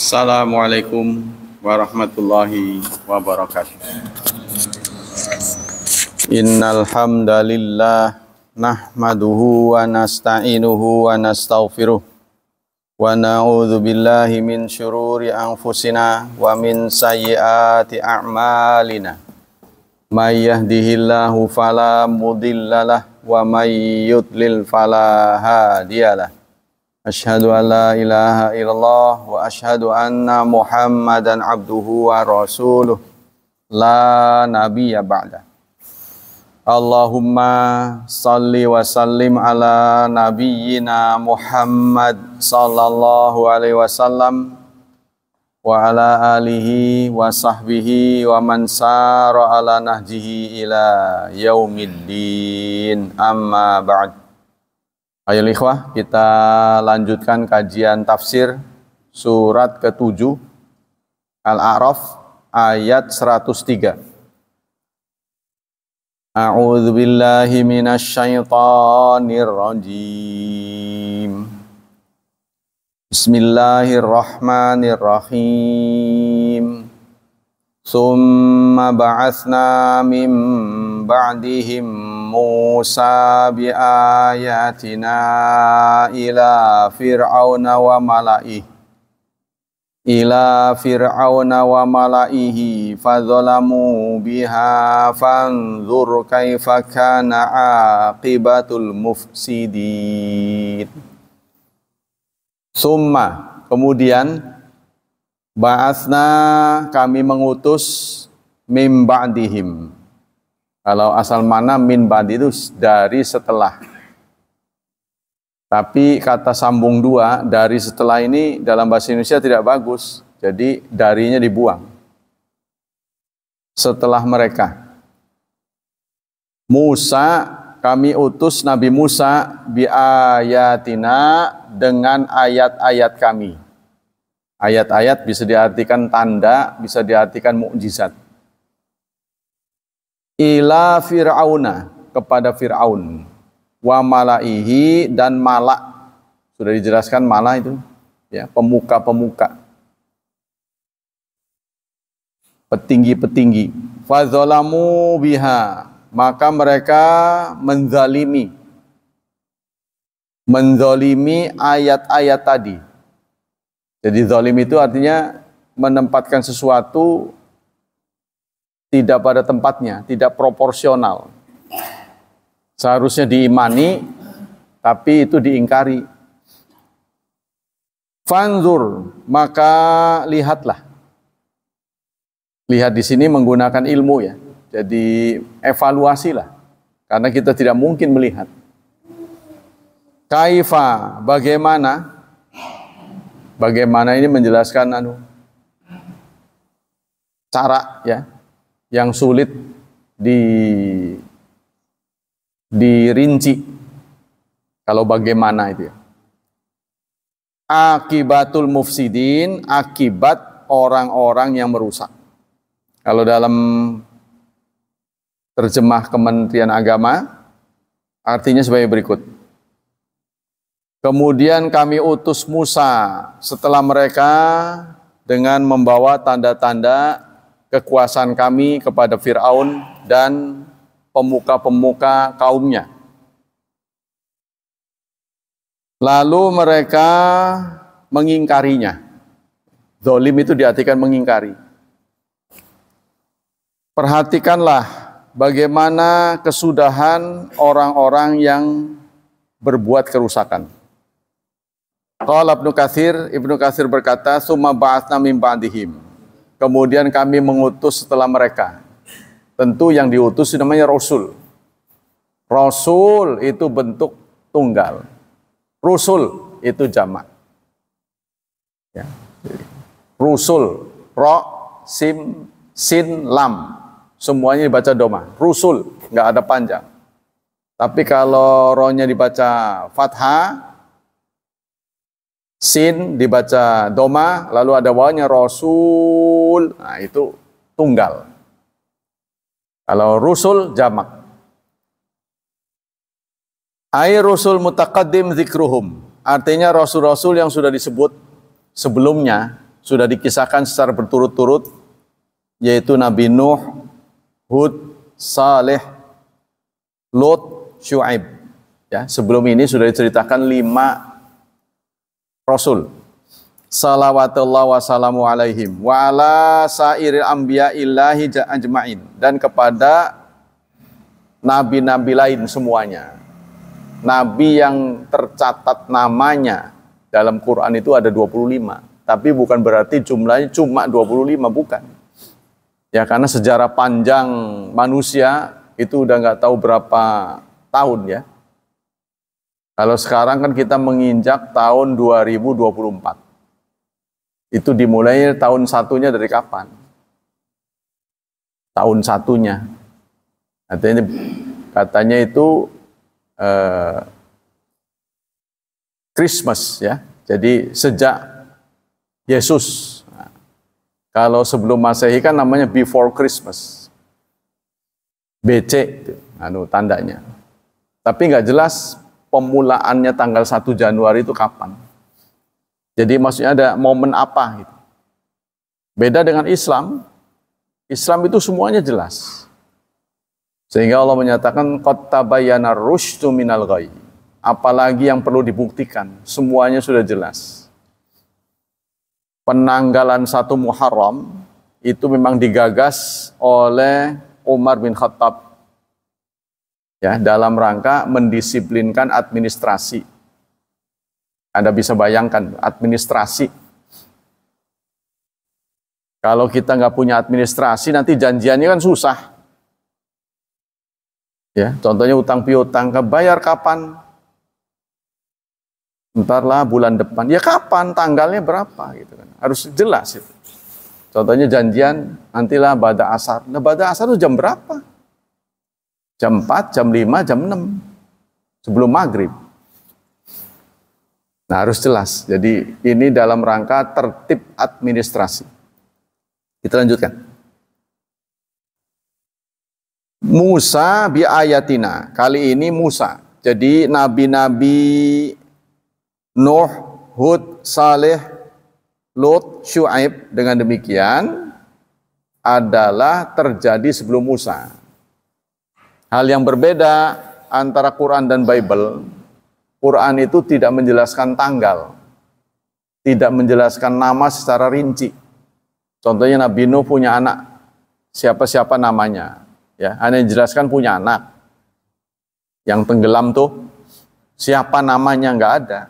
Assalamualaikum warahmatullahi wabarakatuh. Innal hamdalillah nahmaduhu wa nasta'inuhu wa nastaghfiruh wa na'udzu billahi min syururi anfusina wa min sayyiati a'malina. May yahdihillahu fala mudhillalah wa may yudlil fala hadiyalah. Asyhadu an la ilaha illallah wa asyhadu anna Muhammadan abduhu wa rasuluh la nabiyya ba'da. Allahumma salli wa sallim ala nabiyyina Muhammad sallallahu alaihi wasallam wa ala alihi wa sahbihi wa man sara ala nahjihi ila yaumiddin, amma ba'd. Ayo ikhwah, kita lanjutkan kajian tafsir surat ke-7 Al-A'raf ayat 103. A'udzu billahi minasy syaithanir rajim. Bismillahirrahmanirrahim. Summa ba'atsna min ba'dihim Musa biayatina ila fir'auna wa mala'ihi fadzalamu biha fanzur kaifa kana aqibatul mufsidin. Summa, kemudian ba'atsna, kami mengutus mim ba'dihim. Kalau asal mana min ba'di itu dari setelah. Tapi kata sambung dua, dari setelah ini dalam bahasa Indonesia tidak bagus. Jadi darinya dibuang. Setelah mereka. Musa, kami utus Nabi Musa biayatina, dengan ayat-ayat kami. Ayat-ayat bisa diartikan tanda, bisa diartikan mukjizat. Ila fir'auna, kepada Fir'aun, wa mala'ihi, dan malak. Sudah dijelaskan malak itu, ya, pemuka-pemuka, petinggi-petinggi. Fadzalamu biha, maka mereka menzalimi ayat-ayat tadi. Jadi zalim itu artinya menempatkan sesuatu tidak pada tempatnya, tidak proporsional. Seharusnya diimani, tapi itu diingkari. Fanzur, maka lihatlah. Lihat di sini menggunakan ilmu, ya. Jadi evaluasilah, karena kita tidak mungkin melihat. Kaifa, bagaimana? Bagaimana ini menjelaskan cara, ya, yang sulit dirinci. Kalau bagaimana itu, ya. Akibatul mufsidin, akibat orang-orang yang merusak. Kalau dalam terjemah Kementerian Agama, artinya sebagai berikut. Kemudian kami utus Musa setelah mereka dengan membawa tanda-tanda kekuasaan kami kepada Fir'aun dan pemuka-pemuka kaumnya. Lalu mereka mengingkarinya. Zalim itu diartikan mengingkari. Perhatikanlah bagaimana kesudahan orang-orang yang berbuat kerusakan. Qala Ibnu Katsir berkata, "Tsumma ba'atsna min ba'dihim." Kemudian kami mengutus setelah mereka. Tentu yang diutus namanya Rasul. Rasul itu bentuk tunggal. Rusul itu jamak. Ya. Rusul, ro, sim, sin, lam. Semuanya dibaca doma. Rusul, nggak ada panjang. Tapi kalau rohnya dibaca fathah, sin dibaca doma, lalu ada wawnya Rasul. Nah, itu tunggal. Kalau Rusul jamak. Ai Rusul mutaqaddim zikruhum. Artinya rasul-rasul yang sudah disebut sebelumnya sudah dikisahkan secara berturut-turut, yaitu Nabi Nuh, Hud, Saleh, Lot, Syuaib. Ya, sebelum ini sudah diceritakan 5 rasul. Salawatullah wassalamu alaihim wa ala sairil anbiya illahi ajma'in, dan kepada nabi-nabi lain semuanya. Nabi yang tercatat namanya dalam Quran itu ada 25, tapi bukan berarti jumlahnya cuma 25, bukan. Ya, karena sejarah panjang manusia itu udah nggak tahu berapa tahun ya. Kalau sekarang kan kita menginjak tahun 2024. Itu dimulai tahun satunya dari kapan? Tahun satunya. Katanya itu Christmas ya. Jadi sejak Yesus. Nah, kalau sebelum Masehi kan namanya before Christmas. BC itu, tandanya. Tapi nggak jelas pemulaannya tanggal 1 Januari itu kapan. Jadi maksudnya ada momen apa gitu. Beda dengan Islam. Islam itu semuanya jelas. Sehingga Allah menyatakan qad tabayyana rusydu minal ghayy. Apalagi yang perlu dibuktikan, semuanya sudah jelas. Penanggalan 1 Muharram itu memang digagas oleh Umar bin Khattab. Ya, dalam rangka mendisiplinkan administrasi. Anda bisa bayangkan administrasi. Kalau kita nggak punya administrasi, nanti janjiannya kan susah. Ya, contohnya utang piutang, bayar kapan? Entarlah bulan depan. Ya kapan? Tanggalnya berapa? Gitu kan. Harus jelas itu. Contohnya janjian, nantilah bada asar. Nah, bada asar itu jam berapa? Jam 4, jam 5, jam 6. Sebelum maghrib. Nah, harus jelas. Jadi ini dalam rangka tertib administrasi. Kita lanjutkan. Musa bi ayatina. Kali ini Musa. Jadi nabi-nabi Nuh, Hud, Saleh, Lot, Syuaib dengan demikian adalah terjadi sebelum Musa. Hal yang berbeda antara Quran dan Bible. Quran itu tidak menjelaskan tanggal, tidak menjelaskan nama secara rinci. Contohnya Nabi Nuh punya anak, siapa-siapa namanya. Ya, hanya dijelaskan punya anak. Yang tenggelam tuh siapa namanya nggak ada.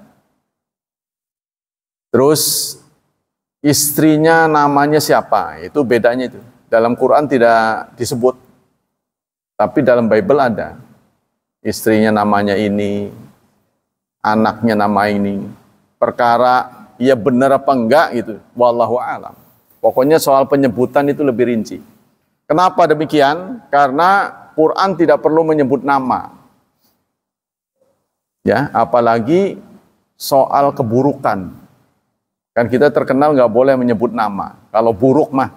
Terus istrinya namanya siapa? Itu bedanya itu. Dalam Quran tidak disebut, tapi dalam Bible ada. Istrinya namanya ini, anaknya nama ini. Perkara ya benar apa enggak gitu. Wallahu a'lam. Pokoknya soal penyebutan itu lebih rinci. Kenapa demikian? Karena Quran tidak perlu menyebut nama. Ya, apalagi soal keburukan. Kan kita terkenal nggak boleh menyebut nama. Kalau buruk mah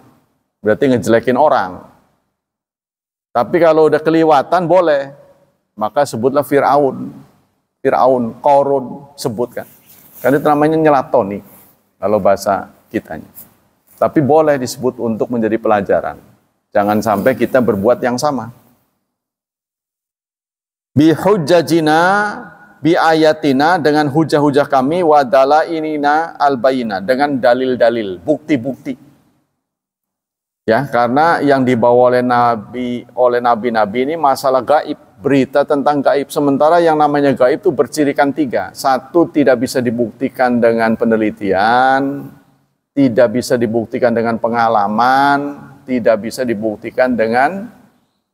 berarti ngejelekin orang. Tapi kalau udah keliwatan boleh. Maka sebutlah Fir'aun, Qarun, sebutkan. Karena itu namanya nyelatoni kalau bahasa kitanya. Tapi boleh disebut untuk menjadi pelajaran. Jangan sampai kita berbuat yang sama. Bi hujjajina, bi ayatina, dengan hujah-hujah kami, wa dalailina albayina, dengan dalil-dalil, bukti-bukti. Ya, karena yang dibawa oleh nabi-nabi ini masalah gaib, berita tentang gaib. Sementara yang namanya gaib itu bercirikan 3. 1, tidak bisa dibuktikan dengan penelitian, tidak bisa dibuktikan dengan pengalaman, tidak bisa dibuktikan dengan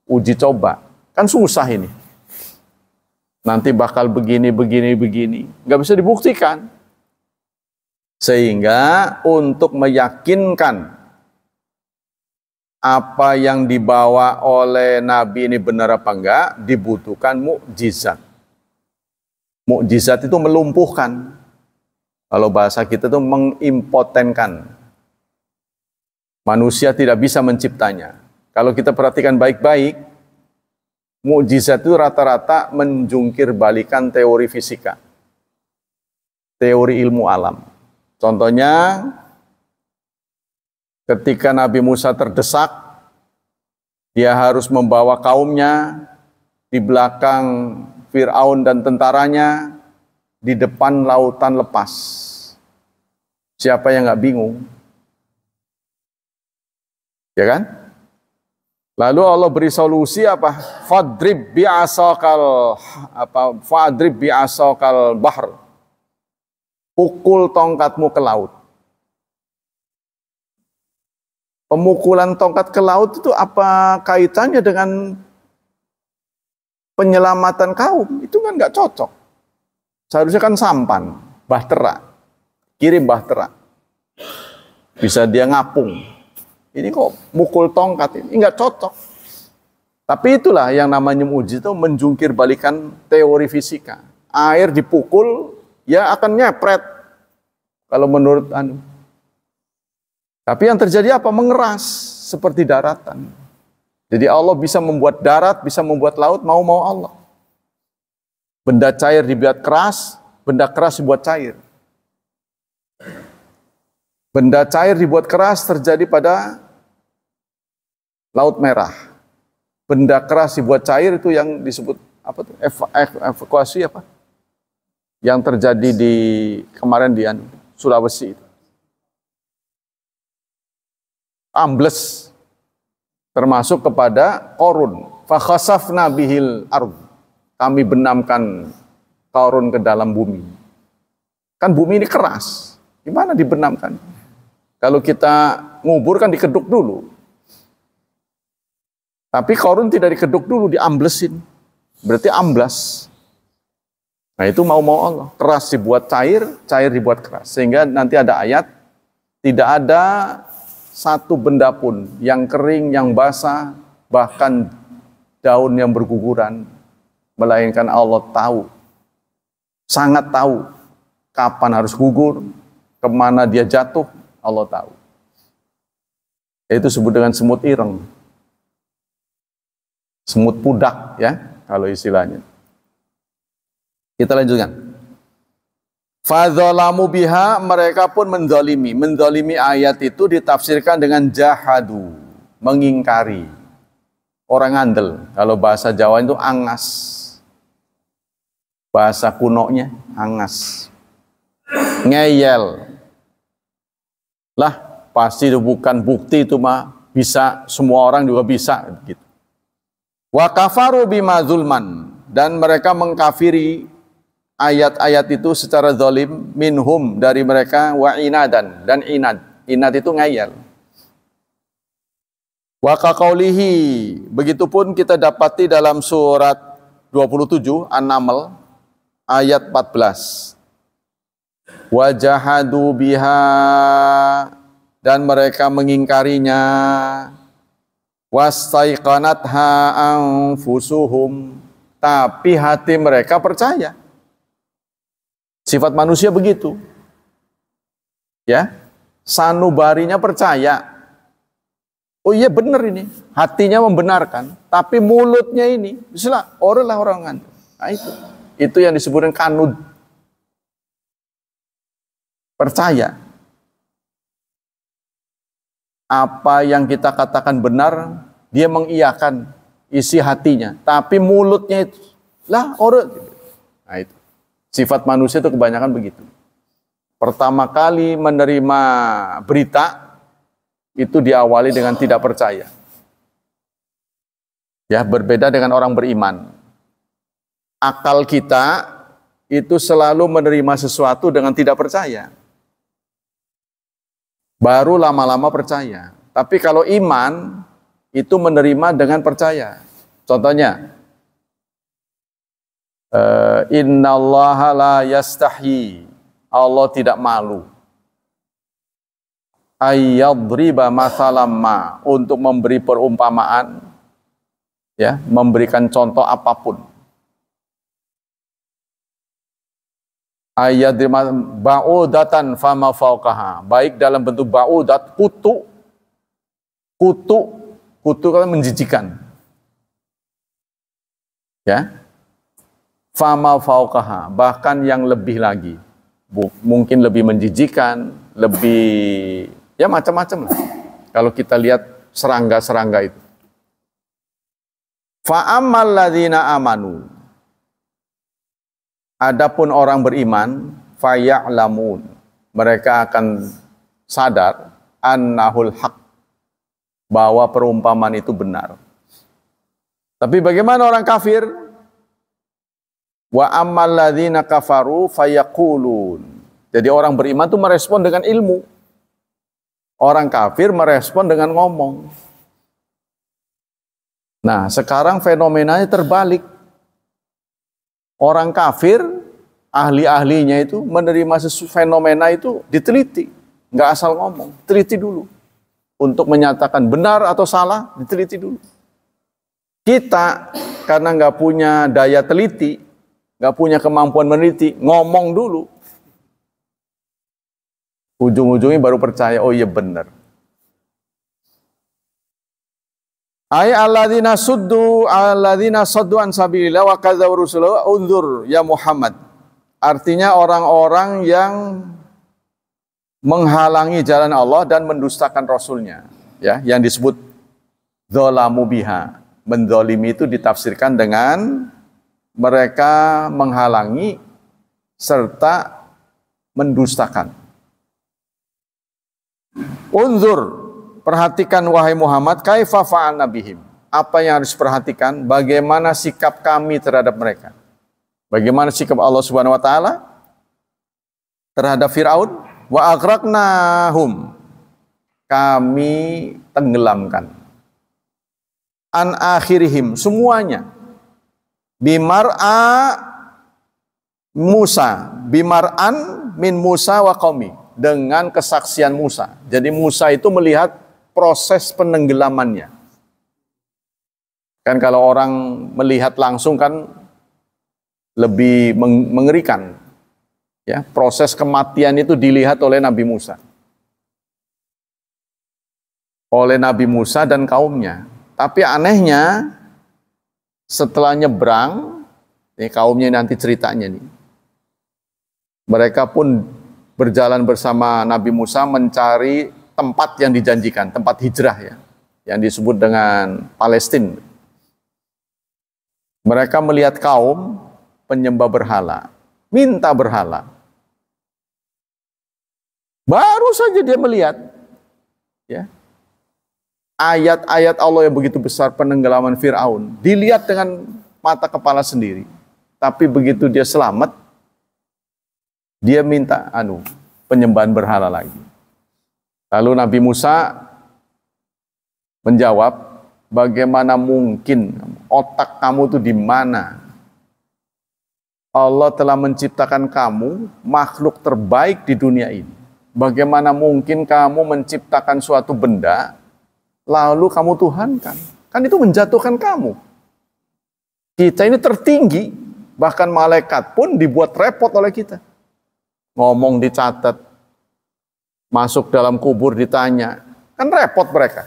uji coba. Kan susah ini. Nanti bakal begini. Nggak bisa dibuktikan. Sehingga untuk meyakinkan apa yang dibawa oleh Nabi ini benar apa enggak, dibutuhkan mukjizat. Mukjizat itu melumpuhkan. Kalau bahasa kita itu mengimpotenkan. Manusia tidak bisa menciptanya. Kalau kita perhatikan baik-baik, mukjizat itu rata-rata menjungkir balikan teori fisika, teori ilmu alam. Contohnya, Ketika Nabi Musa terdesak, dia harus membawa kaumnya di belakang Fir'aun dan tentaranya, di depan lautan lepas. Siapa yang nggak bingung? Ya kan? Lalu Allah beri solusi apa? Fadrib bi'asakal bahr. Pukul tongkatmu ke laut. Pemukulan tongkat ke laut itu apa kaitannya dengan penyelamatan kaum? Itu kan nggak cocok. Seharusnya kan sampan, bahtera, kirim bahtera. Bisa dia ngapung. Ini kok mukul tongkat, ini nggak cocok. Tapi itulah yang namanya mujizat, itu menjungkir balikan teori fisika. Air dipukul, ya akan nyepret. Kalau menurut Tapi yang terjadi apa? Mengeras seperti daratan. Jadi Allah bisa membuat darat, bisa membuat laut, mau-mau Allah. Benda cair dibuat keras, benda keras dibuat cair. Benda cair dibuat keras terjadi pada Laut Merah. Benda keras dibuat cair itu yang disebut apa tuh? Evakuasi apa? Yang terjadi di kemarin di Sulawesi itu. Ambles, termasuk kepada Qarun. Fakhasafna bihil ardh. Kami benamkan Qarun ke dalam bumi. Kan bumi ini keras. Gimana dibenamkan? Kalau kita ngubur kan dikeduk dulu. Tapi Qarun tidak dikeduk dulu, diamblesin. Berarti amblas. Nah itu mau-mau Allah. Keras dibuat cair, cair dibuat keras. Sehingga nanti ada ayat, tidak ada satu benda pun yang kering, yang basah, bahkan daun yang berguguran, melainkan Allah tahu, sangat tahu kapan harus gugur, kemana dia jatuh, Allah tahu. Itu disebut dengan semut ireng, semut pudak ya, kalau istilahnya. Kita lanjutkan. Fadzalamu biha, mereka pun mendolimi. Mendolimi ayat itu ditafsirkan dengan jahadu, mengingkari. Orang ngandel, kalau bahasa Jawa itu angas. Bahasa kunonya angas. Ngeyel. Lah, pasti itu bukan bukti itu mah, bisa, semua orang juga bisa gitu. Wa kafaru bima zulman, dan mereka mengkafiri ayat-ayat itu secara zalim, minhum, dari mereka, wa inadan, dan inad. Inad itu ngayal. Wa kaqaulihi, begitupun kita dapati dalam surat 27 An-Naml ayat 14. Wa jahadu biha, dan mereka mengingkarinya. Wastaiqanatha anfusuhum, tapi hati mereka percaya. Sifat manusia begitu. Ya. Sanubarinya percaya. Oh iya benar ini. Hatinya membenarkan. Tapi mulutnya ini. Misalnya orang ngantuk. Nah itu. Itu yang disebutkan kanud. Percaya. Apa yang kita katakan benar, dia mengiyakan isi hatinya. Tapi mulutnya itu. Lah orang. Nah itu. Sifat manusia itu kebanyakan begitu. Pertama kali menerima berita, itu diawali dengan tidak percaya. Ya, berbeda dengan orang beriman. Akal kita itu selalu menerima sesuatu dengan tidak percaya. Baru lama-lama percaya. Tapi kalau iman, itu menerima dengan percaya. Contohnya, innallaha la yastahyi, Allah tidak malu, ayyadriba mathalam ma, untuk memberi perumpamaan, ya, memberikan contoh apapun. Ayyadriba ba'udatan fama fawqaha, baik dalam bentuk ba'udat, kutu kan menjijikan, ya. Fama fauqaha, bahkan yang lebih lagi, mungkin lebih menjijikan, lebih ya macam-macam lah. Kalau kita lihat serangga-serangga itu. Fa'ammal ladzina amanu. Adapun orang beriman, faya'lamun. Mereka akan sadar annahul haq, bahwa perumpamaan itu benar. Tapi bagaimana orang kafir? Wa ammal ladzina kafaru fayaqulun. Jadi orang beriman itu merespon dengan ilmu. Orang kafir merespon dengan ngomong. Nah, sekarang fenomenanya terbalik. Orang kafir, ahli-ahlinya itu menerima fenomena itu diteliti. Nggak asal ngomong, teliti dulu. Untuk menyatakan benar atau salah, diteliti dulu. Kita, karena nggak punya daya teliti, nggak punya kemampuan meneliti, ngomong dulu. Ujung-ujungnya baru percaya, oh iya benar. Ay alladzina saddu an sabilillah wa kadzabu rusulahu unzur ya Muhammad. Artinya orang-orang yang menghalangi jalan Allah dan mendustakan Rasulnya, ya, yang disebut dzalamu biha. Menzalimi itu ditafsirkan dengan mereka menghalangi serta mendustakan. Unzur, perhatikan wahai Muhammad, kaifa fa'alna bihim. Apa yang harus perhatikan? Bagaimana sikap kami terhadap mereka? Bagaimana sikap Allah Subhanahu wa taala terhadap Firaun? Wa aghraqnahum. Kami tenggelamkan. An akhirihim, semuanya. Bimar'a Musa, bimar'an min Musa wa qaumi. Dengan kesaksian Musa. Jadi Musa itu melihat proses penenggelamannya. Kan kalau orang melihat langsung kan lebih mengerikan. Ya, proses kematian itu dilihat oleh Nabi Musa. Oleh Nabi Musa dan kaumnya. Tapi anehnya setelah nyebrang, ini kaumnya nanti ceritanya nih. Mereka pun berjalan bersama Nabi Musa mencari tempat yang dijanjikan, tempat hijrah ya, yang disebut dengan Palestina. Mereka melihat kaum penyembah berhala, minta berhala. Baru saja dia melihat, ya, ayat-ayat Allah yang begitu besar penenggelaman Fir'aun, dilihat dengan mata kepala sendiri. Tapi begitu dia selamat, dia minta penyembahan berhala lagi. Lalu Nabi Musa menjawab, bagaimana mungkin, otak kamu itu di mana? Allah telah menciptakan kamu makhluk terbaik di dunia ini. Bagaimana mungkin kamu menciptakan suatu benda lalu kamu tuhankan? Kan itu menjatuhkan kamu. Kita ini tertinggi, bahkan malaikat pun dibuat repot oleh kita. Ngomong dicatat, masuk dalam kubur ditanya, kan repot mereka.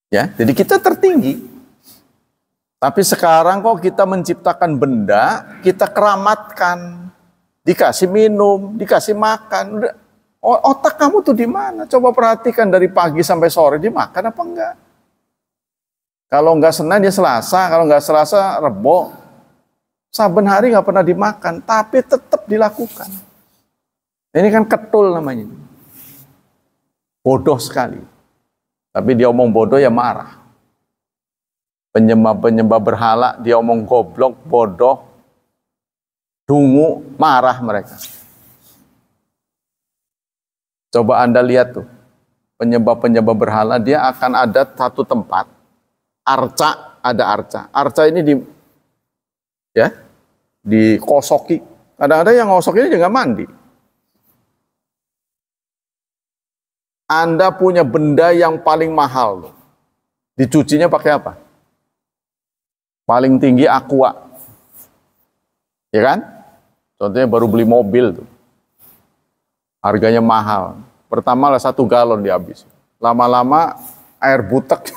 Ya, jadi kita tertinggi. Tapi sekarang kok kita menciptakan benda, kita keramatkan, dikasih minum, dikasih makan. Otak kamu tuh di mana? Coba perhatikan dari pagi sampai sore, dimakan apa enggak? Kalau enggak Senin dia Selasa, kalau enggak Selasa Rebo. Saben hari nggak pernah dimakan, tapi tetap dilakukan. Ini kan ketul namanya. Bodoh sekali. Tapi dia omong bodoh ya marah. Penyembah-penyembah berhala, dia omong goblok, bodoh, dungu, marah mereka. Coba Anda lihat tuh, penyembah-penyembah berhala, dia akan ada satu tempat, arca, ada arca. Arca ini dikosoki. Kadang-kadang yang ngosok ini juga mandi. Anda punya benda yang paling mahal. Dicucinya pakai apa? Paling tinggi aqua. Ya kan? Contohnya baru beli mobil tuh. Harganya mahal. Pertama lah 1 galon dihabis. Lama-lama air butek.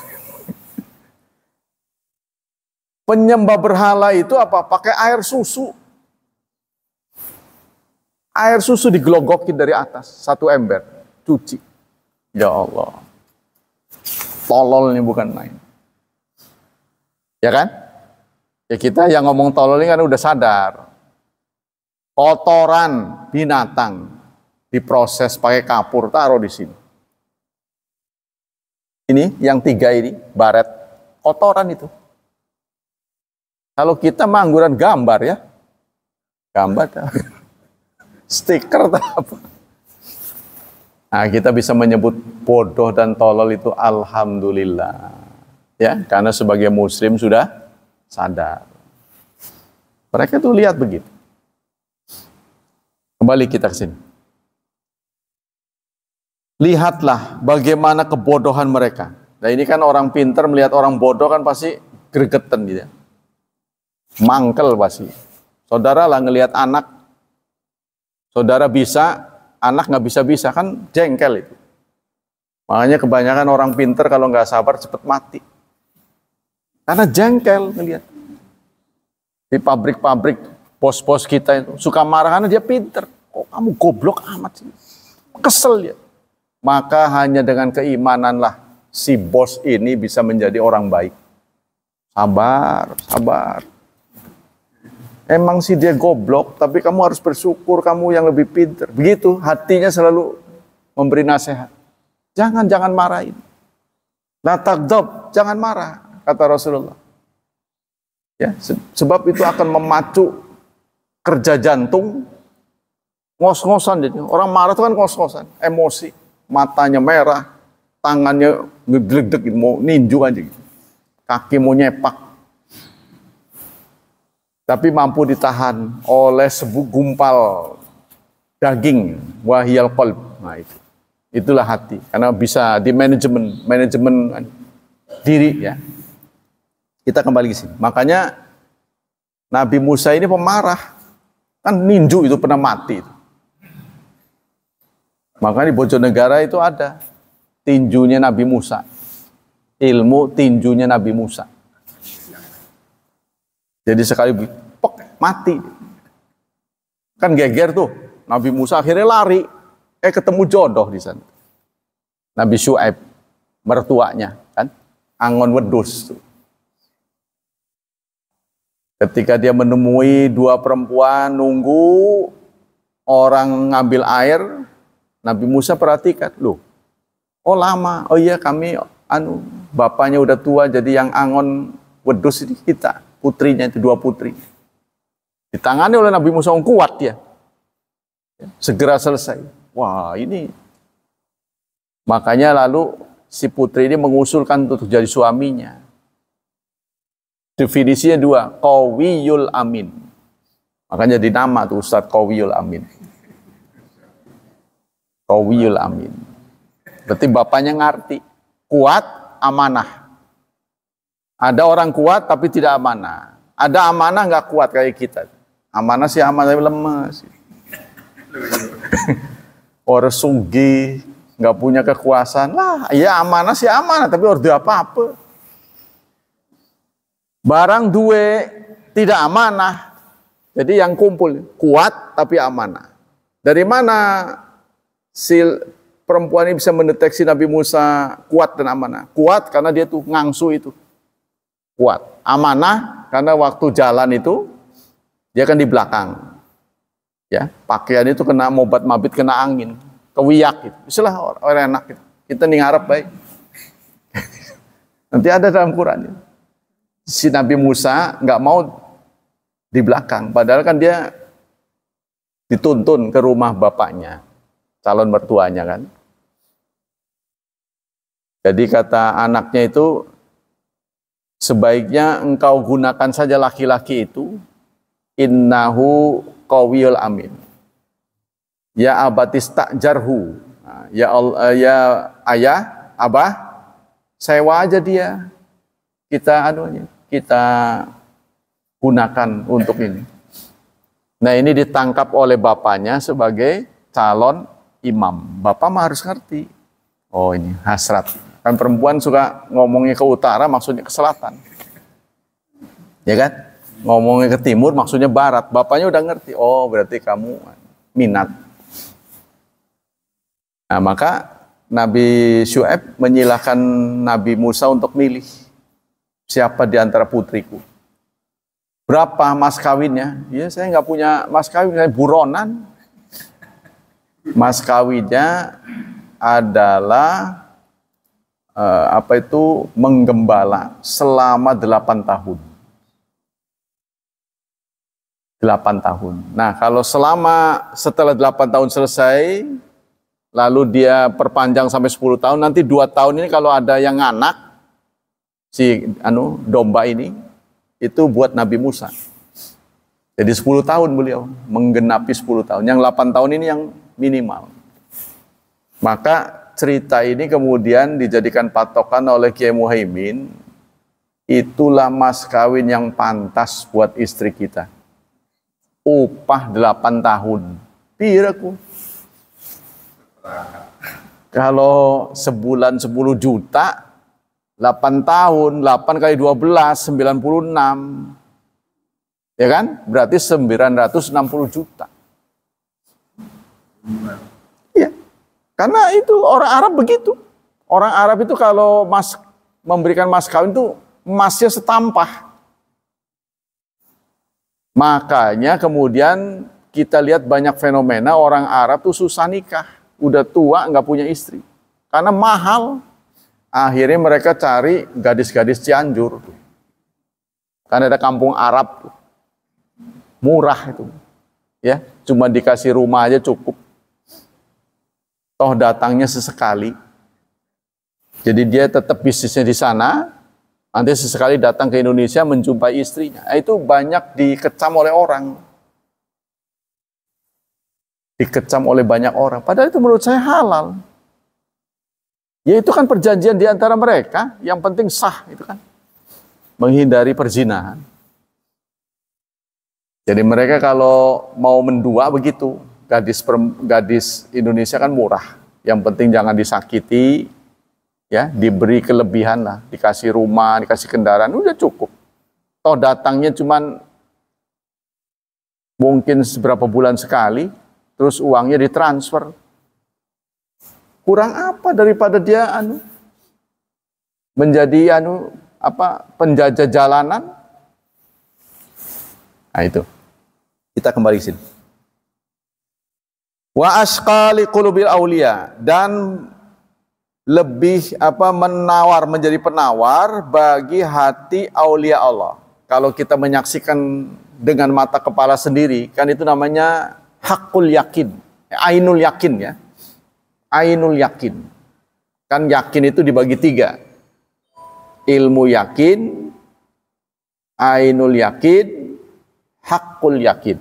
Penyembah berhala itu apa? Pakai air susu. Air susu digelogokin dari atas, 1 ember, cuci. Ya Allah. Tolol ini bukan main. Ya kan? Ya kita yang ngomong tolol ini kan udah sadar. Kotoran binatang diproses pakai kapur, taruh di sini. Ini yang 3 ini, baret. Kotoran itu. Kalau kita mangguran gambar ya. Gambar. Stiker atau apa. Nah, kita bisa menyebut bodoh dan tolol itu alhamdulillah. Ya, karena sebagai muslim sudah sadar. Mereka tuh lihat begitu. Kembali kita ke sini. Lihatlah bagaimana kebodohan mereka. Nah, ini kan orang pintar melihat orang bodoh kan pasti gregetan gitu. Mangkel pasti. Saudara lah ngelihat anak, saudara bisa, anak nggak bisa-bisa, kan jengkel itu. Makanya kebanyakan orang pinter kalau nggak sabar cepat mati. Karena jengkel ngelihat. Di pabrik-pabrik, bos-bos kita itu suka marah karena dia pinter. Kok kamu goblok amat sih? Kesel dia. Maka hanya dengan keimananlah si bos ini bisa menjadi orang baik. Sabar, sabar. Emang sih dia goblok, tapi kamu harus bersyukur kamu yang lebih pintar. Begitu, hatinya selalu memberi nasihat. Jangan marahin. La taghdab, jangan marah, kata Rasulullah. Ya, sebab itu akan memacu kerja jantung, ngos-ngosan. Jadi orang marah itu kan ngos-ngosan, emosi, matanya merah, tangannya ngedeg-deg, mau ninju aja gitu. Kaki mau nyepak. Tapi mampu ditahan oleh segumpal daging, wahiyal qalb. Nah, itulah hati. Karena bisa di manajemen diri ya. Kita kembali ke sini. Makanya Nabi Musa ini pemarah. Kan ninju itu pernah mati. Makanya di Bojonegara itu ada tinjunya Nabi Musa. Ilmu tinjunya Nabi Musa. Jadi sekali pok, mati. Kan geger tuh. Nabi Musa akhirnya lari. Ketemu jodoh di sana. Nabi Syuaib, mertuanya kan, angon wedus tuh. Ketika dia menemui 2 perempuan nunggu orang ngambil air, Nabi Musa perhatikan, loh, oh lama, oh iya kami, bapaknya udah tua, jadi yang angon wedus ini kita, putrinya itu 2 putri. Ditangani oleh Nabi Musa yang kuat ya, segera selesai. Wah ini, makanya lalu si putri ini mengusulkan untuk jadi suaminya. Definisinya 2, Qawiyul Amin. Makanya di nama tuh Ustadz Qawiyul Amin. Qawiyul Amin. Berarti bapaknya ngerti. Kuat, amanah. Ada orang kuat tapi tidak amanah. Ada amanah nggak kuat kayak kita. Amanah sih amanah tapi lemes. Orang sugih, nggak punya kekuasaan. Lah, ya amanah sih amanah tapi orde apa-apa. Barang duwe tidak amanah. Jadi yang kumpul kuat tapi amanah. Dari mana si perempuan ini bisa mendeteksi Nabi Musa kuat dan amanah? Kuat karena dia tuh ngangsu itu. Kuat. Amanah karena waktu jalan itu dia kan di belakang. Ya, pakaian itu kena mobat mabit kena angin, kewiyak gitu. Istilah orang enak gitu. Kita ning harap baik. Nanti ada dalam Quran itu. Si Nabi Musa nggak mau di belakang, padahal kan dia dituntun ke rumah bapaknya, calon mertuanya kan. Jadi kata anaknya itu, sebaiknya engkau gunakan saja laki-laki itu, innahu qawiyul amin. Ya abatis ta'jarhu. Ya ayah, abah, sewa aja dia. Kita gunakan untuk ini. Nah ini ditangkap oleh bapaknya sebagai calon imam. Bapak mah harus ngerti. Oh ini hasrat. Kan perempuan suka ngomongnya ke utara maksudnya ke selatan. Ya kan? Ngomongnya ke timur maksudnya barat. Bapaknya udah ngerti. Oh berarti kamu minat. Nah maka Nabi Syuaib menyilahkan Nabi Musa untuk milih siapa di antara putriku. Berapa mas kawinnya? Ya saya nggak punya mas kawin, saya buronan. Mas kawinnya adalah menggembala selama 8 tahun. 8 tahun. Nah, kalau setelah 8 tahun selesai, lalu dia perpanjang sampai 10 tahun, nanti 2 tahun ini kalau ada yang anak, domba ini, itu buat Nabi Musa. Jadi 10 tahun beliau, menggenapi 10 tahun. Yang 8 tahun ini yang minimal. Maka cerita ini kemudian dijadikan patokan oleh Kiai Muhaimin, itulah mas kawin yang pantas buat istri kita. Upah 8 tahun. Piraku. Kalau sebulan 10 juta, 8 tahun, 8 kali 12, 96. Ya kan? Berarti 960 juta. Iya. Karena itu orang Arab begitu. Orang Arab itu kalau memberikan mas kawin itu emasnya setampah. Makanya kemudian kita lihat banyak fenomena orang Arab tuh susah nikah. Udah tua nggak punya istri. Karena mahal. Akhirnya mereka cari gadis-gadis Cianjur. Karena ada kampung Arab. Murah itu. Ya, cuma dikasih rumah aja cukup. Toh datangnya sesekali. Jadi dia tetap bisnisnya di sana. Nanti sesekali datang ke Indonesia menjumpai istrinya. Nah, itu banyak dikecam oleh orang. Dikecam oleh banyak orang. Padahal itu menurut saya halal. Ya itu kan perjanjian di antara mereka. Yang penting sah itu kan. Menghindari perzinahan. Jadi mereka kalau mau mendua begitu. Gadis Indonesia kan murah. Yang penting jangan disakiti. Ya, diberi kelebihan lah. Dikasih rumah, dikasih kendaraan. Udah cukup. Toh datangnya cuman mungkin beberapa bulan sekali. Terus uangnya ditransfer. Kurang apa daripada dia menjadi penjajah jalanan? Nah itu. Kita kembali ke sini. Wa asqali qulubil auliya, dan lebih menjadi penawar bagi hati aulia Allah. Kalau kita menyaksikan dengan mata kepala sendiri, kan itu namanya hakul yakin. Ainul yakin ya. Ainul yakin. Kan yakin itu dibagi 3. Ilmu yakin, ainul yakin, hakul yakin.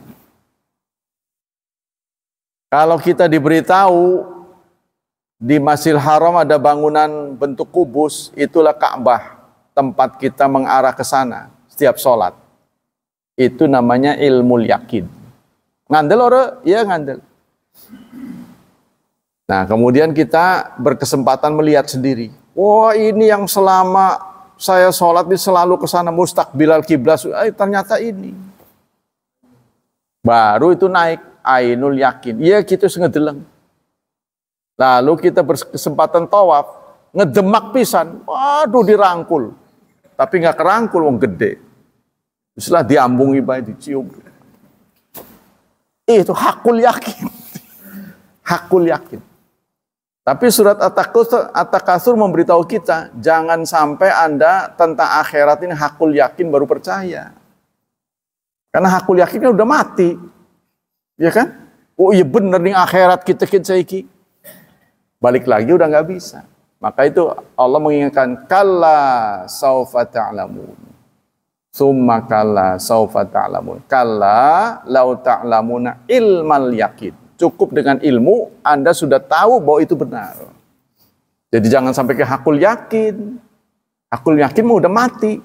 Kalau kita diberitahu di Masjidil Haram ada bangunan bentuk kubus, itulah Ka'bah, tempat kita mengarah ke sana setiap sholat. Itu namanya ilmu yakin. Ngandel orang? Ya ngandel. Nah, kemudian kita berkesempatan melihat sendiri. Wah, ini yang selama saya sholat ini selalu ke sana mustaqbilal kiblat. Ternyata ini. Baru itu naik ainul yakin. Iya, kita ngedeleng. Lalu kita berkesempatan tawaf, ngedemak pisan. Waduh, dirangkul. Tapi nggak kerangkul, wong gede. Setelah diambungi baik dicium. Itu hakul yakin. Hakul yakin. Tapi surat At-Takatsur memberitahu kita, jangan sampai Anda tentang akhirat ini hakul yakin baru percaya. Karena hakul yakinnya udah mati. Ya kan? Oh iya bener nih akhirat kita iki. Balik lagi udah nggak bisa. Maka itu Allah mengingatkan, kalla saufa ta'lamun. Summa kalla saufa ta'lamun. Kalla lau ta'lamuna ilmal yakin. Cukup dengan ilmu, Anda sudah tahu bahwa itu benar. Jadi jangan sampai ke hakul yakin. Hakul yakin mah udah mati.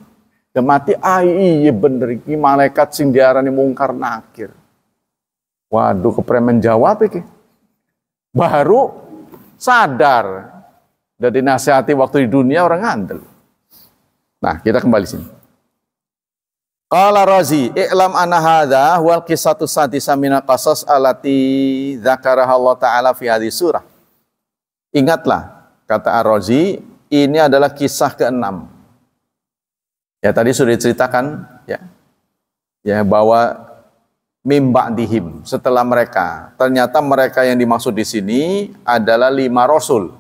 Udah mati, iya bener. Ini malaikat sing diarani mungkar nakir. Waduh, kepremen jawab iki. Baru sadar. Dari nasihati waktu di dunia orang ngandel. Nah, kita kembali sini. Qala Razi, i'lam anna hadha wal qissatu sadisa minal qasas allati dzakaraha Allah Ta'ala fi hadhihi surah. Ingatlah, kata Ar-Razi, ini adalah kisah ke-6. Ya tadi sudah diceritakan ya bahwa mimba dihim, setelah mereka. Ternyata mereka yang dimaksud di sini adalah 5 rasul.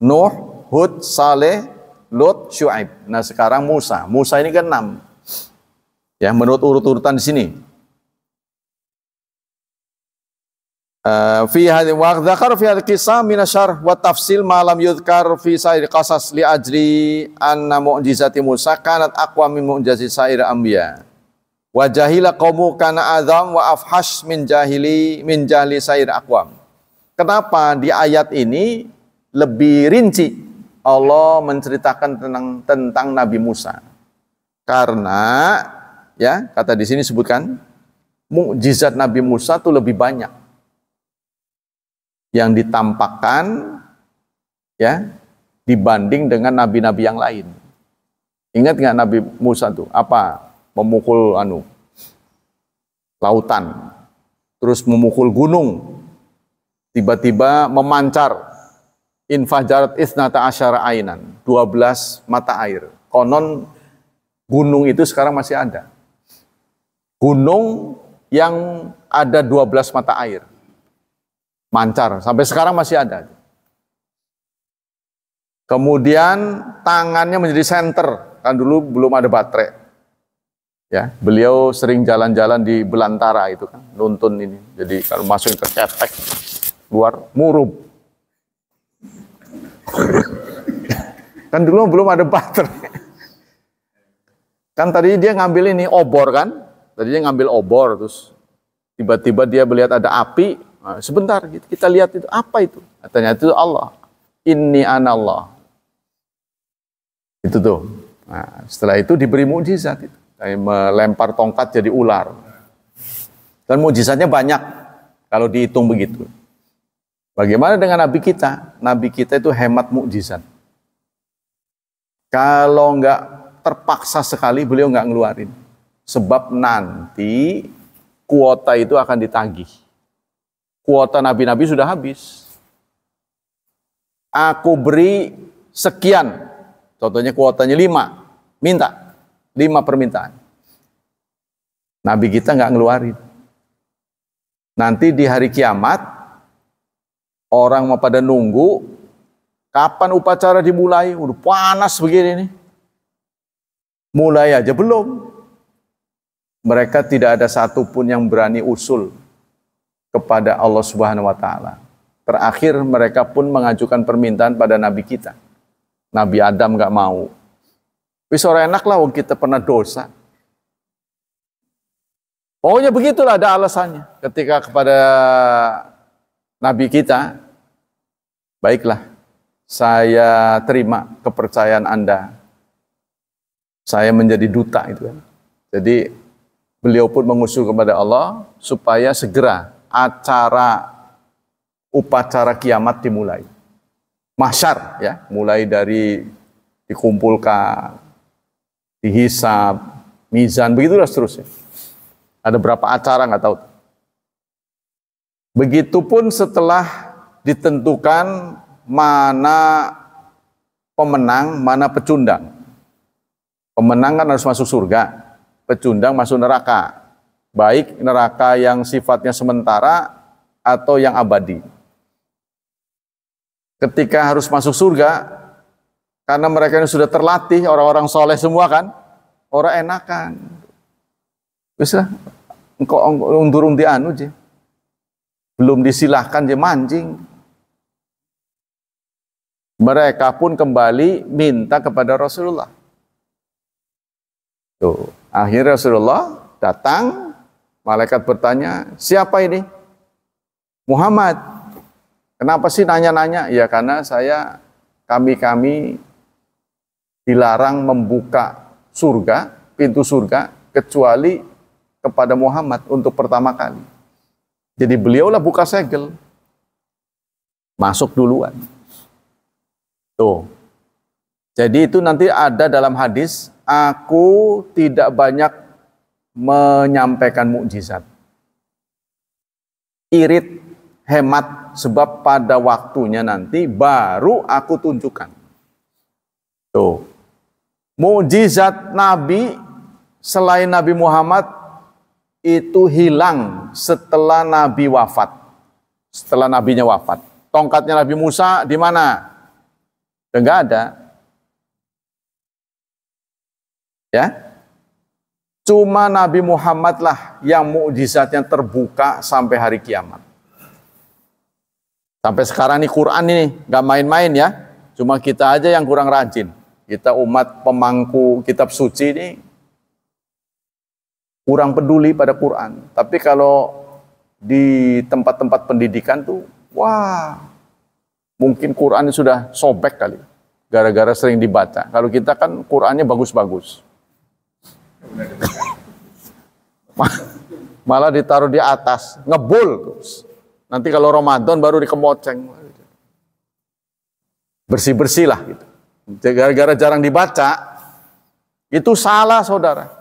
Nuh, Hud, Saleh, Lut, Syuaib. Nah, sekarang Musa. Musa ini kan 6. Ya, menurut urut-urutan di sini. Fi hadhihi wa dzakara fi hadhihi qissah min asyarh wa tafsil ma lam yudhkar fi sa'ir qasas li ajli anna mu'jizati Musa kanat aqwa min mu'jizati sa'ir anbiya. Wa jahila qaumu kana adzam wa afhash min jahli sa'ir aqwam. Kenapa di ayat ini lebih rinci Allah menceritakan tentang Nabi Musa? Karena ya, kata di sini sebutkan mukjizat Nabi Musa itu lebih banyak yang ditampakkan ya dibanding dengan nabi-nabi yang lain. Ingat nggak Nabi Musa tuh apa? Memukul lautan, terus memukul gunung, tiba-tiba memancar infajarat isnata asyara ainan, 12 mata air. Konon gunung itu sekarang masih ada. Gunung yang ada 12 mata air. Mancar, sampai sekarang masih ada. Kemudian tangannya menjadi senter, kan dulu belum ada baterai. Ya, beliau sering jalan-jalan di belantara itu kan, nuntun ini. Jadi kalau masuk tercetek, luar murub. Kan dulu belum ada baterai. Kan tadi dia ngambil ini obor kan, tadi dia ngambil obor, terus tiba-tiba dia melihat ada api. Nah, sebentar kita lihat itu apa itu? Katanya itu Allah. Inni anallah. Itu tuh. Nah, setelah itu diberi mukjizat itu. Kayak melempar tongkat jadi ular. Dan mukjizatnya banyak kalau dihitung begitu. Bagaimana dengan Nabi kita? Nabi kita itu hemat mukjizat. Kalau nggak terpaksa sekali beliau nggak ngeluarin. Sebab nanti kuota itu akan ditagih. Kuota nabi-nabi sudah habis. Aku beri sekian. Contohnya kuotanya 5. Minta. 5 permintaan. Nabi kita nggak ngeluarin. Nanti di hari kiamat, orang mau pada nunggu, kapan upacara dimulai? Udah panas begini nih. Mulai aja belum. Mereka tidak ada satupun yang berani usul kepada Allah Subhanahu wa Ta'ala. Terakhir mereka pun mengajukan permintaan pada Nabi kita. Nabi Adam nggak mau. Wis ora enak lah, wong kita pernah dosa. Pokoknya begitulah, ada alasannya. Ketika kepada Nabi kita, baiklah, saya terima kepercayaan Anda. Saya menjadi duta itu kan. Jadi beliau pun mengusul kepada Allah supaya segera upacara kiamat dimulai. Mahsyar ya, mulai dari dikumpulkan, dihisab, mizan, begitulah seterusnya. Ada berapa acara nggak tahu. Begitupun setelah ditentukan mana pemenang, mana pecundang. Pemenang kan harus masuk surga, pecundang masuk neraka. Baik neraka yang sifatnya sementara atau yang abadi. Ketika harus masuk surga, karena mereka ini sudah terlatih, orang-orang soleh semua kan, orang enakan. Bisa, engkau undurung di anu je, belum disilahkan je mancing. Mereka pun kembali minta kepada Rasulullah. Tuh, akhirnya Rasulullah datang. Malaikat bertanya, siapa ini? Muhammad. Kenapa sih nanya-nanya? Ya karena kami dilarang membuka surga, pintu surga, kecuali kepada Muhammad untuk pertama kali. Jadi beliaulah buka segel. Masuk duluan. Tuh. Jadi itu nanti ada dalam hadis, aku tidak banyak menyampaikan mukjizat. Irit, hemat, sebab pada waktunya nanti baru aku tunjukkan. Tuh. Mukjizat Nabi selain Nabi Muhammad itu hilang setelah Nabi wafat. Setelah Nabinya wafat. Tongkatnya Nabi Musa di mana? Udah nggak ada. Ya. Cuma Nabi Muhammad lah yang mukjizatnya terbuka sampai hari kiamat. Sampai sekarang nih Quran ini nggak main-main ya. Cuma kita aja yang kurang rajin. Kita umat pemangku kitab suci ini kurang peduli pada Quran. Tapi kalau di tempat-tempat pendidikan tuh, wah, mungkin Quran sudah sobek kali. Gara-gara sering dibaca. Kalau kita kan Qurannya bagus-bagus. Malah ditaruh di atas, ngebul terus. Nanti kalau Ramadan baru dikemoceng. Bersih-bersih lah gitu. Gara-gara jarang dibaca, itu salah saudara.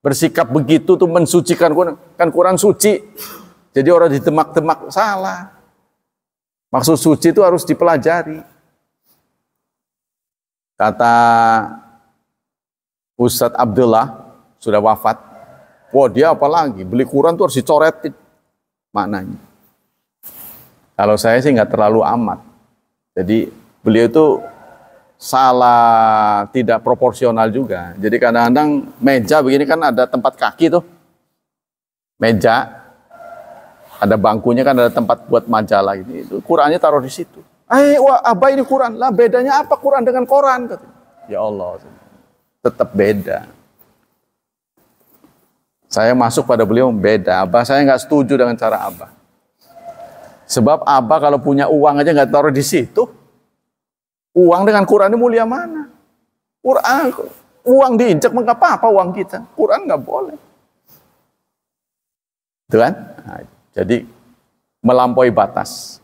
Bersikap begitu tuh mensucikan Quran. Kan Quran suci. Jadi orang ditemak-temak, salah. Maksud suci itu harus dipelajari. Kata Ustadz Abdullah, sudah wafat. Wah dia apalagi, beli Quran tuh harus dicoretin maknanya. Kalau saya sih nggak terlalu amat. Jadi beliau itu salah, tidak proporsional juga. Jadi kadang-kadang meja begini kan ada tempat kaki tuh. Meja, ada bangkunya kan ada tempat buat majalah ini. Itu Qurannya taruh di situ. Wah abah ini Quran. Lah bedanya apa Quran dengan koran? Ya Allah, tetap beda. Saya masuk pada beliau beda. Abah saya nggak setuju dengan cara abah. Sebab abah kalau punya uang aja nggak taruh di situ. Uang dengan Quran ini mulia mana? Quran, uang diinjak nggak apa-apa uang kita. Quran nggak boleh. Itu kan? Nah, jadi melampaui batas.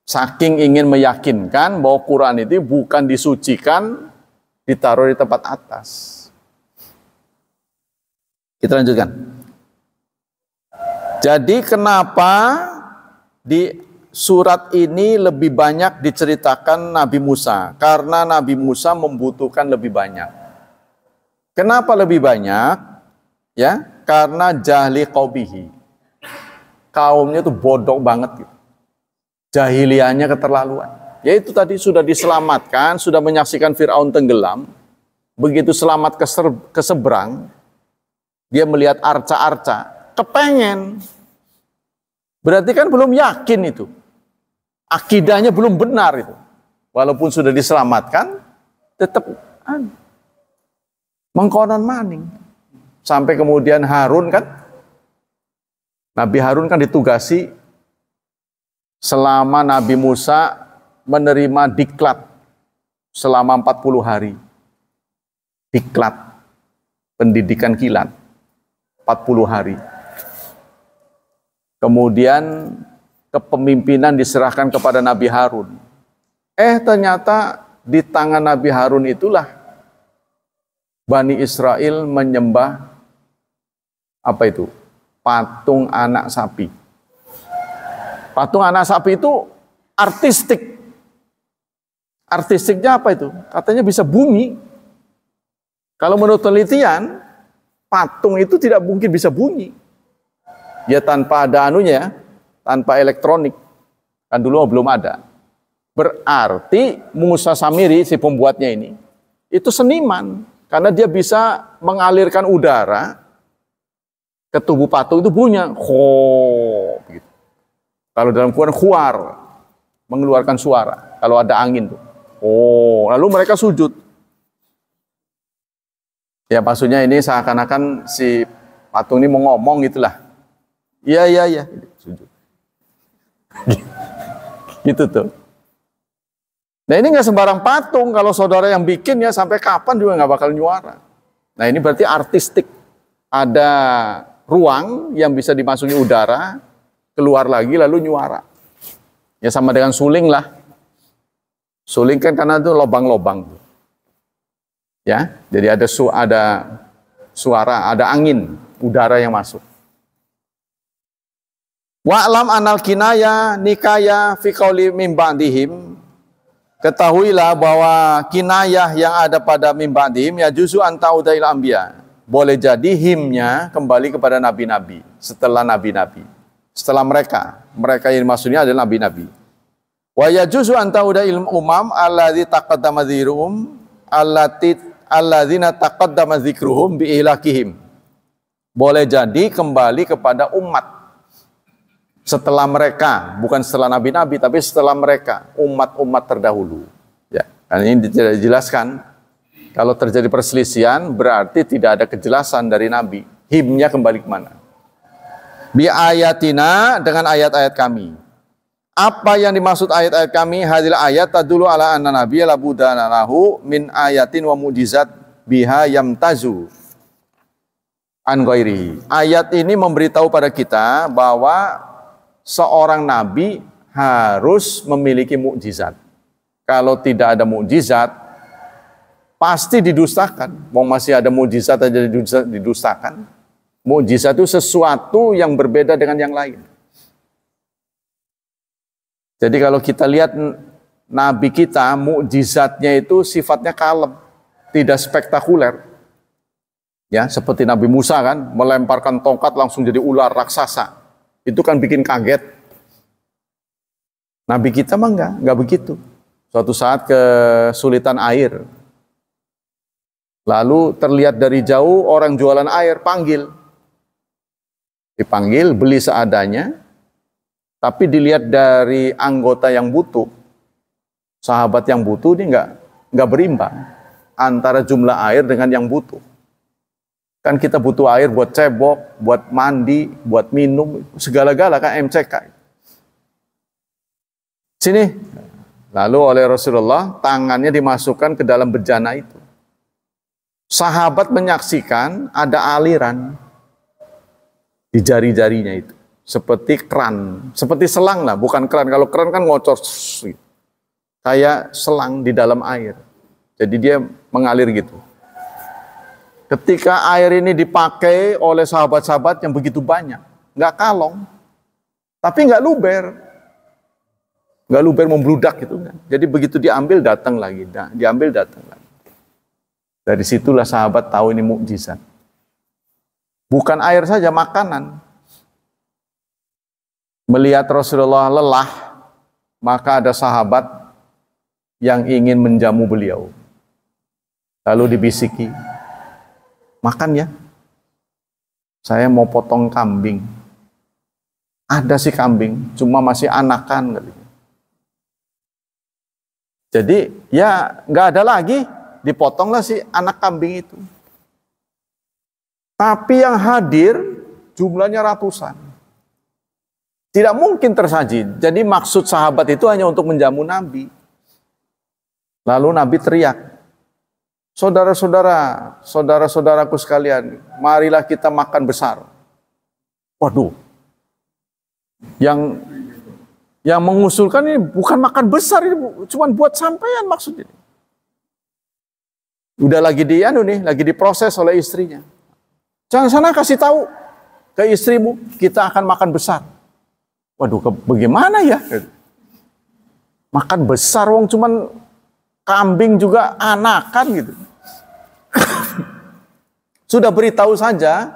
Saking ingin meyakinkan bahwa Quran itu bukan disucikan, ditaruh di tempat atas. Kita lanjutkan. Jadi kenapa di surat ini lebih banyak diceritakan Nabi Musa? Karena Nabi Musa membutuhkan lebih banyak. Kenapa lebih banyak? Ya, karena jahli qaumihi. Kaumnya itu bodoh banget gitu. Jahiliyahnya keterlaluan. Yaitu tadi sudah diselamatkan, sudah menyaksikan Fir'aun tenggelam. Begitu selamat ke seberang, dia melihat arca-arca, kepengen. Berarti kan belum yakin itu. Akidahnya belum benar itu. Walaupun sudah diselamatkan, tetap mengkonon maning. Sampai kemudian Harun kan, Nabi Harun kan ditugasi selama Nabi Musa menerima diklat selama 40 hari. Diklat, pendidikan kilat, 40 hari. Kemudian kepemimpinan diserahkan kepada Nabi Harun. Ternyata di tangan Nabi Harun itulah Bani Israel menyembah apa itu? Patung anak sapi. Patung anak sapi itu artistik. Artistiknya apa itu? Katanya bisa bunyi. Kalau menurut penelitian, patung itu tidak mungkin bisa bunyi. Ya tanpa ada anunya, tanpa elektronik. Kan dulu belum ada. Berarti Musa Samiri, si pembuatnya ini, itu seniman. Karena dia bisa mengalirkan udara ke tubuh patung itu bunyi. Gitu. Kalau dalam Quran, khuar, mengeluarkan suara. Kalau ada angin tuh. Lalu mereka sujud. Ya maksudnya ini seakan-akan si patung ini mau ngomong gitulah. Iya. Sujud. Gitu tuh. Nah ini nggak sembarang patung. Kalau saudara yang bikin ya sampai kapan juga nggak bakal nyuara. Nah ini berarti artistik. Ada ruang yang bisa dimasuki udara, keluar lagi lalu nyuara. Ya sama dengan suling lah. Suling kan karena itu lobang-lobang. Ya, jadi ada suara, ada angin, udara yang masuk. Wa'lam anal kinaya nikaya fi qauli min ba'dihim. Ketahuilah bahwa kinayah yang ada pada min ba'dihim ya juzu antaudail anbiya. Boleh jadi himnya kembali kepada nabi-nabi setelah nabi-nabi. Setelah mereka yang maksudnya adalah nabi-nabi. Wa yajuzu antaudail umam alladzi taqaddama dzikruhum alladzina taqaddama dzikruhum bi ihlakihim. Boleh jadi kembali kepada umat setelah mereka, bukan setelah nabi-nabi, tapi setelah mereka, umat-umat terdahulu. Ya, dan ini tidak dijelaskan. Kalau terjadi perselisihan, berarti tidak ada kejelasan dari nabi. Himnya kembali kemana? Bi ayatina, dengan ayat-ayat kami. Apa yang dimaksud ayat-ayat kami? Hadil ayat tadulu ala anna nabiyya la budana lahu min ayatin wa mu'jizat biha yamtazu an ghairihi. Ayat ini memberitahu pada kita bahwa seorang nabi harus memiliki mukjizat. Kalau tidak ada mukjizat, pasti didustakan. Mau masih ada mukjizat aja didustakan. Mukjizat itu sesuatu yang berbeda dengan yang lain. Jadi kalau kita lihat nabi kita, mukjizatnya itu sifatnya kalem, tidak spektakuler. Ya, seperti Nabi Musa kan, melemparkan tongkat langsung jadi ular raksasa. Itu kan bikin kaget. Nabi kita mah enggak begitu. Suatu saat kesulitan air. Lalu terlihat dari jauh orang jualan air, panggil. Dipanggil, beli seadanya. Tapi dilihat dari anggota yang butuh, sahabat yang butuh, dia enggak berimbang antara jumlah air dengan yang butuh. Kan kita butuh air buat cebok, buat mandi, buat minum, segala-gala kan MCK. Sini. Lalu oleh Rasulullah, tangannya dimasukkan ke dalam bejana itu. Sahabat menyaksikan ada aliran di jari-jarinya itu. Seperti keran, seperti selang lah, bukan keran. Kalau keran kan ngocor. Kayak selang di dalam air. Jadi dia mengalir gitu. Ketika air ini dipakai oleh sahabat-sahabat yang begitu banyak, nggak kalong, tapi nggak luber membludak gitu kan. Jadi begitu diambil datang lagi, diambil datang lagi. Dari situlah sahabat tahu ini mukjizat. Bukan air saja, makanan. Melihat Rasulullah lelah, maka ada sahabat yang ingin menjamu beliau. Lalu dibisiki, makan ya, saya mau potong kambing. Ada sih kambing, cuma masih anakan. Jadi ya nggak ada lagi, dipotonglah si anak kambing itu. Tapi yang hadir jumlahnya ratusan. Tidak mungkin tersaji. Jadi maksud sahabat itu hanya untuk menjamu Nabi. Lalu Nabi teriak, saudara-saudaraku sekalian, marilah kita makan besar. Waduh, yang mengusulkan ini bukan makan besar, ini cuma buat sampean maksudnya. Udah lagi lagi diproses oleh istrinya. Jangan sana kasih tahu ke istrimu, kita akan makan besar. Waduh, bagaimana ya? Makan besar, wong cuman kambing juga anakan gitu. Sudah beritahu saja,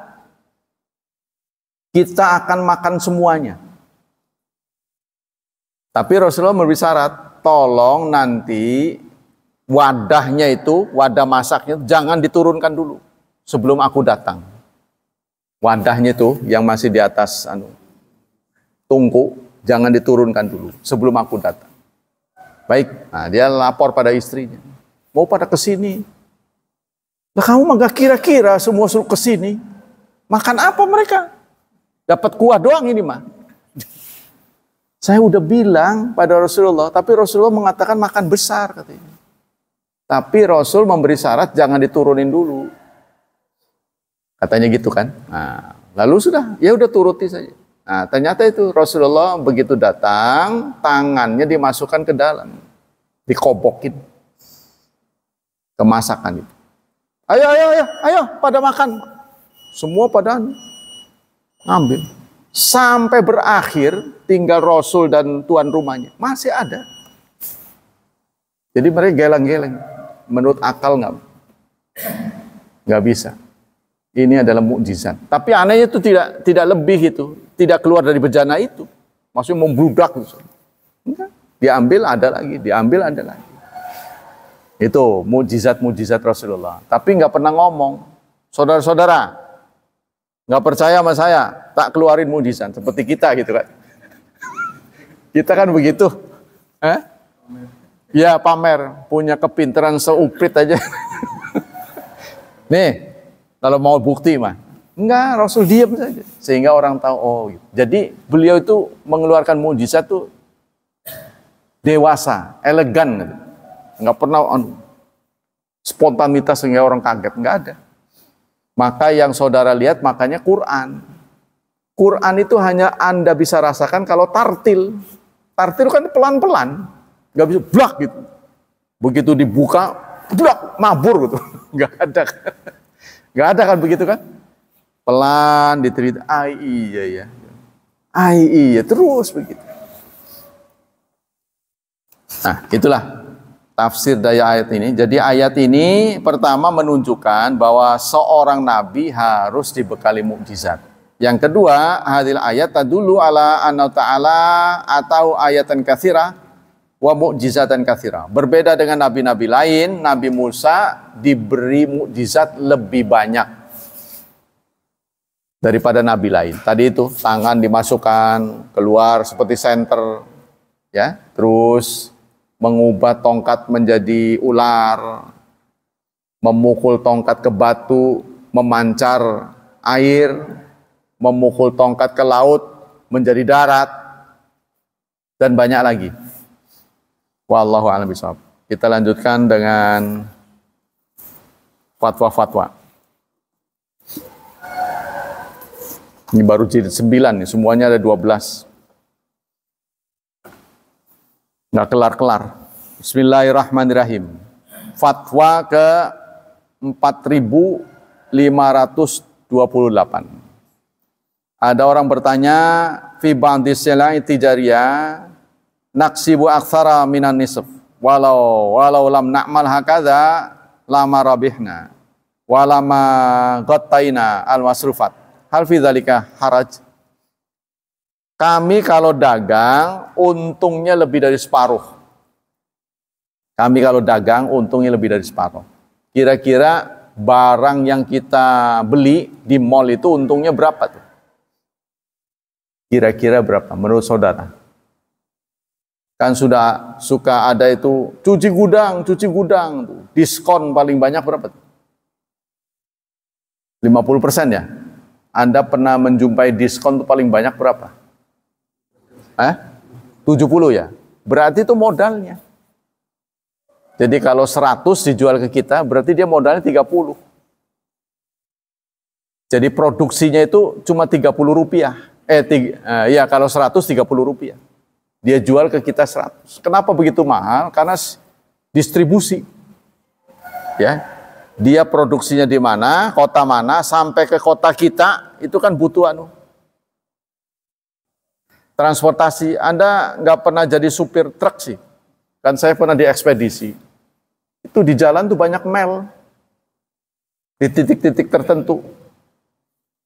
kita akan makan semuanya. Tapi Rasulullah memberi syarat, tolong nanti wadahnya itu, wadah masaknya jangan diturunkan dulu sebelum aku datang. Wadahnya itu yang masih di atas tungku, jangan diturunkan dulu sebelum aku datang. Baik, nah, dia lapor pada istrinya, mau pada kesini. Lah kamu mah gak kira-kira semua suruh kesini. Makan apa mereka? Dapat kuah doang ini mah. Saya udah bilang pada Rasulullah, tapi Rasulullah mengatakan makan besar katanya. Tapi Rasul memberi syarat jangan diturunin dulu. Katanya gitu kan. Nah, lalu sudah, ya udah turuti saja. Nah, ternyata itu Rasulullah begitu datang, tangannya dimasukkan ke dalam, dikobokin ke masakan itu. Ayo, pada makan. Semua pada ngambil. sampai berakhir tinggal Rasul dan tuan rumahnya masih ada. Jadi mereka geleng-geleng. Menurut akal nggak bisa. Ini adalah mukjizat. Tapi anehnya itu tidak lebih itu, tidak keluar dari bejana itu. Maksudnya membludak gitu. Enggak. Diambil ada lagi, diambil ada lagi. Itu mukjizat-mukjizat Rasulullah. Tapi nggak pernah ngomong, saudara-saudara, nggak percaya sama saya, tak keluarin mukjizat. Seperti kita gitu kan. Kita kan begitu. Ya pamer, punya kepintaran seuprit aja. Nih, kalau mau bukti mah. Enggak, Rasul diam saja. Sehingga orang tahu, oh gitu. Jadi beliau itu mengeluarkan mukjizat tuh dewasa, elegan gitu. Enggak pernah spontanitas sehingga orang kaget, enggak ada. Maka yang saudara lihat makanya Quran. Quran itu hanya Anda bisa rasakan kalau tartil. Tartil kan pelan-pelan, enggak bisa blak gitu. Begitu dibuka, blak, mabur gitu. Enggak ada. Enggak ada kan begitu kan? Pelan diterita, iya ya. Iya, terus begitu. Nah, itulah tafsir dari ayat ini. Jadi ayat ini pertama menunjukkan bahwa seorang nabi harus dibekali mukjizat. Yang kedua, hadil ayat tadullu ala anna ta'ala atau ayatan katsira wa mukjizatan katsira. Berbeda dengan nabi-nabi lain, Nabi Musa diberi mukjizat lebih banyak daripada nabi lain. Tadi itu tangan dimasukkan keluar seperti senter, ya, terus mengubah tongkat menjadi ular, memukul tongkat ke batu, memancar air, memukul tongkat ke laut menjadi darat, dan banyak lagi. Wallahu a'lam bishawab. Kita lanjutkan dengan fatwa-fatwa. Ini baru jilid 9 nih, semuanya ada 12. Nggak kelar-kelar. Bismillahirrahmanirrahim. Fatwa ke 4528. Ada orang bertanya, fi ba'dis silai tijariyah naksibu aktsara minan nisf walau lam na'mal hakadha lama rabihna walama ghattaina al-masrufat. Hal fi dzalika haraj. Kami kalau dagang untungnya lebih dari separuh. Kami kalau dagang untungnya lebih dari separuh. Kira-kira barang yang kita beli di mall itu untungnya berapa tuh? Kira-kira berapa menurut saudara? Kan sudah suka ada itu cuci gudang tuh. Diskon paling banyak berapa tuh? 50% ya? Anda pernah menjumpai diskon itu paling banyak berapa? 70 ya? Berarti itu modalnya. Jadi kalau 100 dijual ke kita, berarti dia modalnya 30. Jadi produksinya itu cuma 30 rupiah. Ya kalau 100 30 rupiah. Dia jual ke kita 100. Kenapa begitu mahal? Karena distribusi. Ya. Dia produksinya di mana, kota mana, sampai ke kota kita, itu kan butuh transportasi. Anda nggak pernah jadi supir truk sih. Kan saya pernah di ekspedisi. Itu di jalan tuh banyak mel. Di titik-titik tertentu.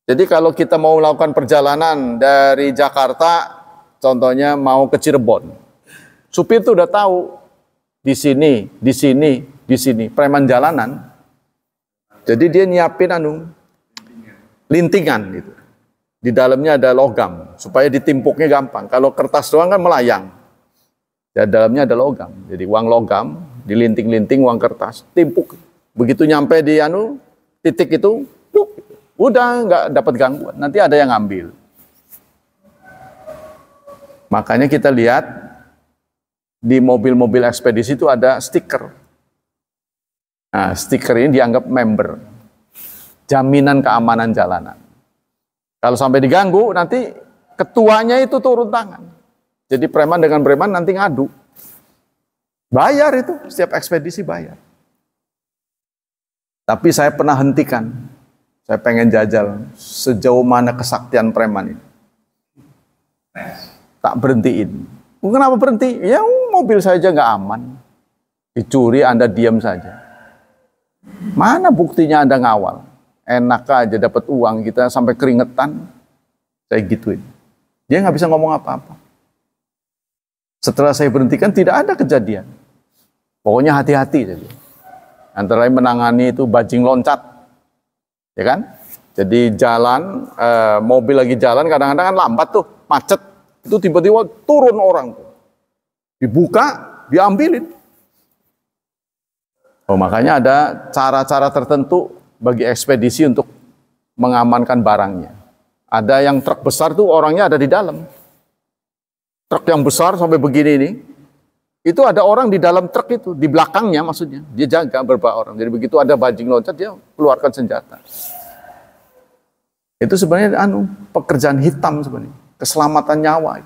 Jadi kalau kita mau melakukan perjalanan dari Jakarta, contohnya mau ke Cirebon. Supir tuh udah tahu. Di sini, di sini, di sini. Preman jalanan. Jadi dia nyiapin lintingan gitu. Di dalamnya ada logam supaya ditimpuknya gampang. Kalau kertas doang kan melayang. Ya dalamnya ada logam. Jadi uang logam dilinting-linting uang kertas, timpuk. Begitu nyampe di titik itu, udah nggak dapat gangguan. Nanti ada yang ngambil. Makanya kita lihat di mobil-mobil ekspedisi itu ada stiker. Nah, stiker ini dianggap member, jaminan keamanan jalanan. Kalau sampai diganggu, nanti ketuanya itu turun tangan. Jadi preman dengan preman nanti ngadu. Bayar itu, setiap ekspedisi bayar. Tapi saya pernah hentikan. Saya pengen jajal sejauh mana kesaktian preman ini. Tak berhentiin. Kenapa berhenti? Ya mobil saja nggak aman. Dicuri Anda diam saja. Mana buktinya Anda ngawal? Enak aja dapat uang, kita sampai keringetan. Saya gituin. Dia nggak bisa ngomong apa-apa. Setelah saya berhentikan tidak ada kejadian. Pokoknya hati-hati saja. Antara lain menangani itu bajing loncat. Ya kan? Jadi jalan, mobil lagi jalan kadang-kadang kan lambat tuh, macet. Itu tiba-tiba turun orang. Dibuka, diambilin. Oh, makanya ada cara-cara tertentu bagi ekspedisi untuk mengamankan barangnya. Ada yang truk besar tuh orangnya ada di dalam. Truk yang besar sampai begini ini, itu ada orang di dalam truk itu, di belakangnya maksudnya. Dia jaga beberapa orang. Jadi begitu ada bajing loncat, dia keluarkan senjata. Itu sebenarnya pekerjaan hitam sebenarnya. Keselamatan nyawa.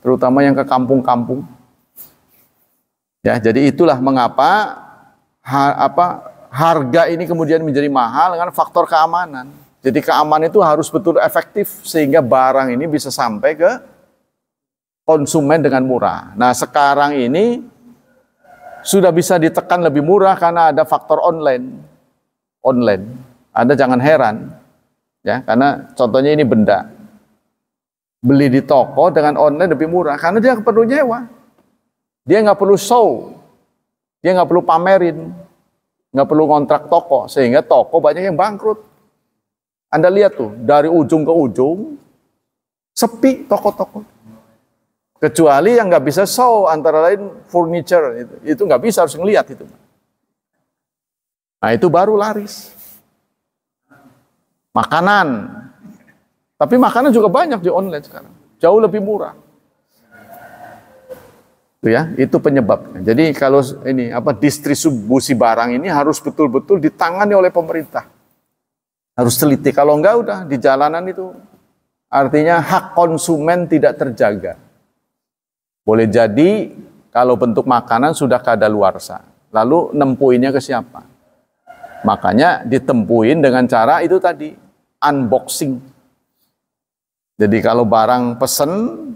Terutama yang ke kampung-kampung. Ya, jadi itulah mengapa harga ini kemudian menjadi mahal dengan faktor keamanan. Jadi keamanan itu harus betul efektif sehingga barang ini bisa sampai ke konsumen dengan murah. Nah, sekarang ini sudah bisa ditekan lebih murah karena ada faktor online. Anda jangan heran ya, karena contohnya ini benda. Beli di toko dengan online lebih murah karena dia perlu nyewa. Dia nggak perlu show. Dia nggak perlu pamerin. Nggak perlu kontrak toko, sehingga toko banyak yang bangkrut. Anda lihat tuh, dari ujung ke ujung, sepi toko-toko. Kecuali yang nggak bisa show, antara lain furniture, itu nggak bisa, harus ngelihat itu. Nah itu baru laris. Makanan. Tapi makanan juga banyak di online sekarang. Jauh lebih murah. Itu ya, itu penyebabnya. Jadi kalau ini distribusi barang ini harus betul-betul ditangani oleh pemerintah. Harus teliti. Kalau enggak udah di jalanan itu artinya hak konsumen tidak terjaga. Boleh jadi kalau bentuk makanan sudah kadaluarsa. Lalu nempuinnya ke siapa? Makanya ditempuin dengan cara itu tadi, unboxing. Jadi kalau barang pesen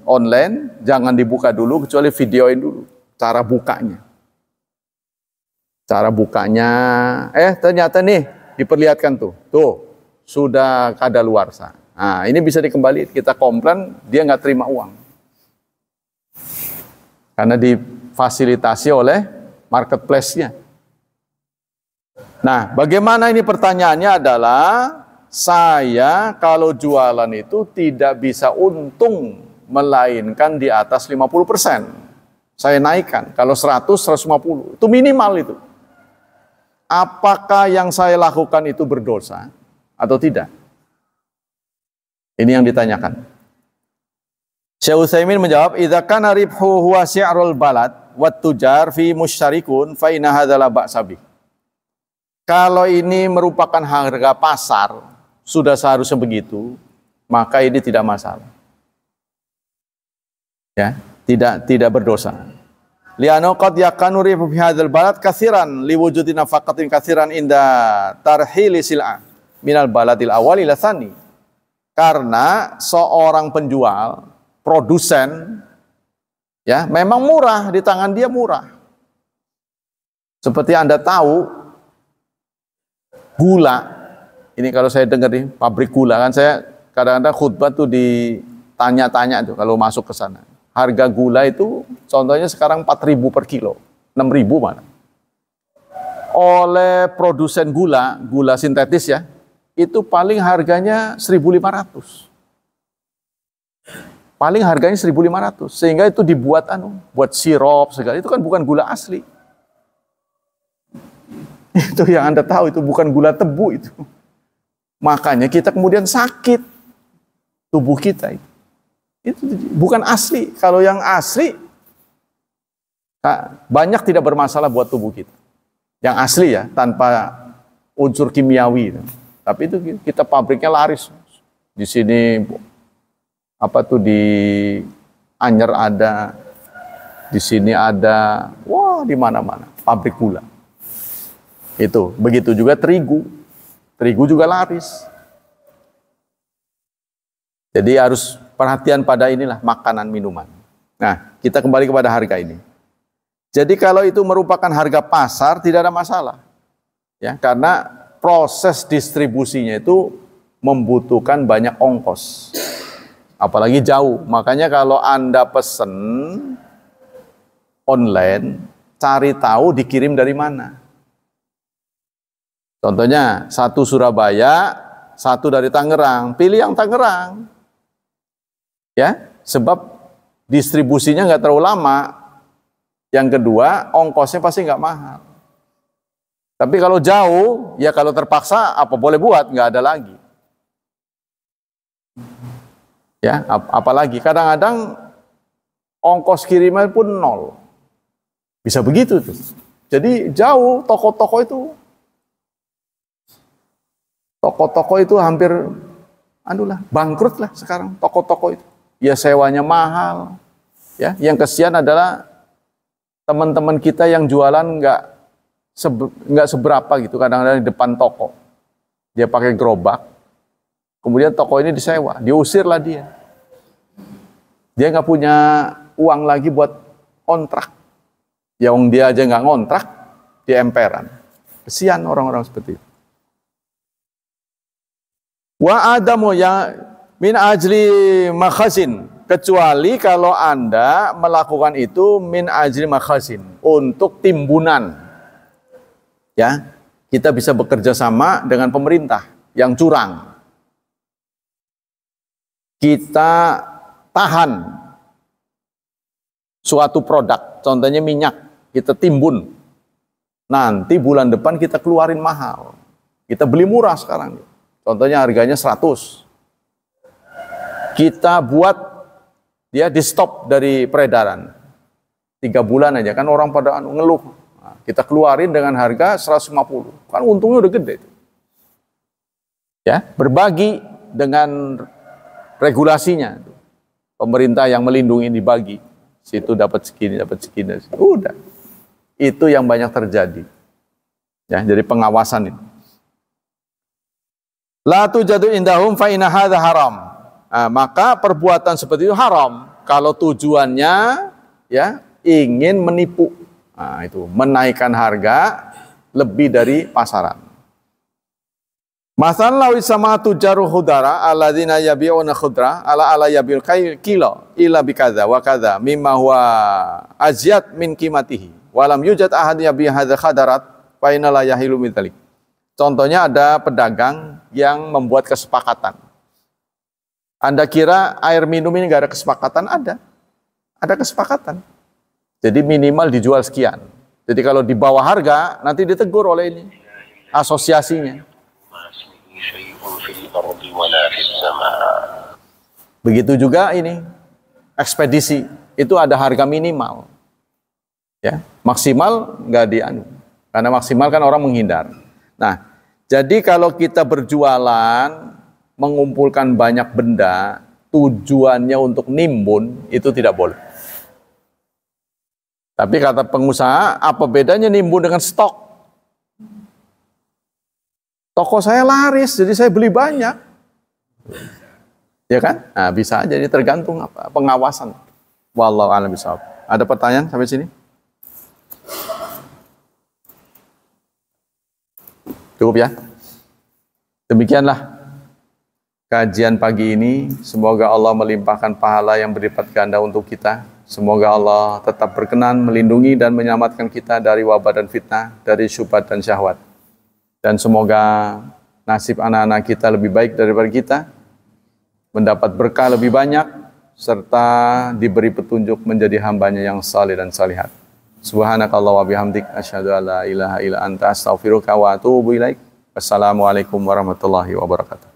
online, jangan dibuka dulu, kecuali videoin dulu cara bukanya. Cara bukanya, ternyata nih, diperlihatkan tuh, sudah kadaluarsa. Nah, ini bisa dikembali, kita komplain, dia nggak terima uang. Karena difasilitasi oleh marketplace-nya. Nah, bagaimana ini pertanyaannya adalah, saya kalau jualan itu tidak bisa untung melainkan di atas 50%. Saya naikkan, kalau 100, 150, itu minimal itu. Apakah yang saya lakukan itu berdosa atau tidak? Ini yang ditanyakan. Syekh Utsaimin menjawab, "Idza kana ribhu huwa si'rul balad wat tujar fi musytarikun fa inna hadza la ba'sa bih." Kalau ini merupakan harga pasar, sudah seharusnya begitu, maka ini tidak masalah. Ya, tidak berdosa. Li'annahu qad yakunu ribhu fi hadzal balad katsiran liwujudi nafaqatin katsiran inda tarhili sil'ah minal baladil awal ila tsani. Karena seorang penjual, produsen, ya memang murah, di tangan dia murah. Seperti Anda tahu, gula, ini kalau saya dengar nih, pabrik gula, kan saya kadang-kadang khutbah tuh ditanya-tanya tuh kalau masuk ke sana. Harga gula itu contohnya sekarang 4.000 per kilo, 6.000 mana. Oleh produsen gula sintetis ya, itu paling harganya 1.500. Paling harganya 1.500, sehingga itu dibuat buat sirup segala, itu kan bukan gula asli. Itu yang Anda tahu, itu bukan gula tebu itu. Makanya kita kemudian sakit tubuh kita itu bukan asli. Kalau yang asli banyak tidak bermasalah buat tubuh kita. Yang asli ya, tanpa unsur kimiawi. Tapi itu kita pabriknya laris. Di sini di Anyer ada, di sini ada, wah di mana-mana pabrik gula. Itu begitu juga terigu juga laris. Jadi harus perhatian pada inilah makanan minuman. Nah, kita kembali kepada harga ini. Jadi kalau itu merupakan harga pasar tidak ada masalah. Ya, karena proses distribusinya itu membutuhkan banyak ongkos. Apalagi jauh. Makanya kalau Anda pesen online, cari tahu dikirim dari mana. Contohnya, satu Surabaya, satu dari Tangerang. Pilih yang Tangerang. Ya, sebab distribusinya nggak terlalu lama. Yang kedua, ongkosnya pasti nggak mahal. Tapi kalau jauh, ya kalau terpaksa apa boleh buat, nggak ada lagi. Ya, apalagi kadang-kadang ongkos kiriman pun nol. Bisa begitu tuh. Jadi jauh toko-toko itu hampir bangkrut lah sekarang toko-toko itu. Ya sewanya mahal. Ya, yang kesian adalah teman-teman kita yang jualan nggak seberapa gitu, kadang-kadang di depan toko. Dia pakai gerobak. Kemudian toko ini disewa, diusirlah dia. Dia nggak punya uang lagi buat kontrak. Yang dia aja nggak ngontrak, dia emperan. Kesian orang-orang seperti itu. Wa adamu ya min ajli makhazin, kecuali kalau Anda melakukan itu min ajli makhazin, untuk timbunan. Ya, kita bisa bekerja sama dengan pemerintah yang curang. Kita tahan suatu produk, contohnya minyak, kita timbun. Nanti bulan depan kita keluarin mahal. Kita beli murah sekarang. Contohnya harganya 100. Kita buat dia di stop dari peredaran. 3 bulan aja, kan orang pada ngeluh. Nah, kita keluarin dengan harga 150. Kan untungnya udah gede. Ya, berbagi dengan regulasinya. Pemerintah yang melindungi dibagi. Situ dapat segini, dapat segini. Udah. Itu yang banyak terjadi. Ya, jadi pengawasan itu. La tujadu indahum fa inna hadza haram. Nah, maka perbuatan seperti itu haram kalau tujuannya ya ingin menipu. Nah, itu menaikkan harga lebih dari pasaran. Masalan lawi sama tujaru khudara alladzina yabi'una khudra ala yabil kilo ila bikadza wa kadza mimma huwa azyad min qimatihi wa lam yujad ahad yabi hadza khadarat fa inna la yahilu mitalik. Contohnya ada pedagang yang membuat kesepakatan. Anda kira air minum ini enggak ada kesepakatan? Ada kesepakatan. Jadi minimal dijual sekian. Jadi kalau di bawah harga nanti ditegur oleh ini asosiasinya. Begitu juga ini ekspedisi itu ada harga minimal, ya maksimal nggak dianu, karena maksimal kan orang menghindar. Nah, jadi kalau kita berjualan mengumpulkan banyak benda tujuannya untuk nimbun itu tidak boleh. Tapi kata pengusaha, apa bedanya nimbun dengan stok? Toko saya laris, jadi saya beli banyak. Ya kan? Nah, bisa aja, jadi tergantung apa pengawasan. Wallahu a'lam bishawab. Ada pertanyaan sampai sini? Cukup ya? Demikianlah kajian pagi ini. Semoga Allah melimpahkan pahala yang berlipat ganda untuk kita. Semoga Allah tetap berkenan melindungi dan menyelamatkan kita dari wabah dan fitnah, dari syubhat dan syahwat. Dan semoga nasib anak-anak kita lebih baik daripada kita, mendapat berkah lebih banyak, serta diberi petunjuk menjadi hambanya yang salih dan salihat. Subhanakallah wa bihamdik, asyhadu an la ilaha illa anta astaghfiruka wa atubu ilaik. Wassalamualaikum warahmatullahi wabarakatuh.